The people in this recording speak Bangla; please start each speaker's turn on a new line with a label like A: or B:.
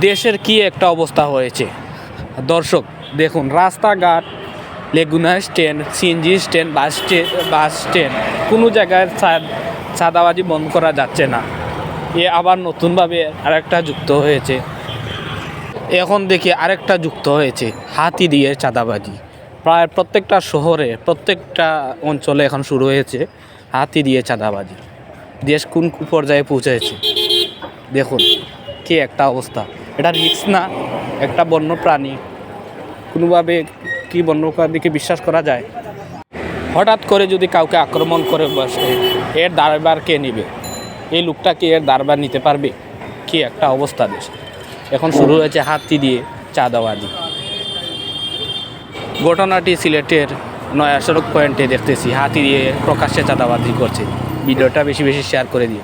A: দেশের কি একটা অবস্থা হয়েছে দর্শক, দেখুন রাস্তাঘাট, Leguna stand, CNG stand, bus stand, কোনো জায়গায় চাঁদাবাজি বন্ধ করা যাচ্ছে না। এ আবার নতুনভাবে আরেকটা যুক্ত হয়েছে। এখন দেখি আরেকটা যুক্ত হয়েছে, হাতি দিয়ে চাঁদাবাজি। প্রায় প্রত্যেকটা শহরে, প্রত্যেকটা অঞ্চলে এখন শুরু হয়েছে হাতি দিয়ে চাঁদাবাজি। দেশ কোন পর্যায়ে পৌঁছেছে দেখুন, কি একটা অবস্থা। এটা রিস্ক না? একটা বন্য প্রাণী, কোনোভাবে কি বন্য প্রাণীকে বিশ্বাস করা যায়? হঠাৎ করে যদি কাউকে আক্রমণ করে বসে, এর দায়ভার কে নেবে? এই লোকটা কি এর দায়ভার নিতে পারবে? কি একটা অবস্থা দেশ। এখন শুরু হয়েছে হাতি দিয়ে চাঁদাবাজি। ঘটনাটি সিলেটের নয়া সড়ক পয়েন্টে দেখতেছি, হাতি দিয়ে প্রকাশ্যে চাঁদাবাজি করছে। ভিডিওটা বেশি বেশি শেয়ার করে দিয়ে।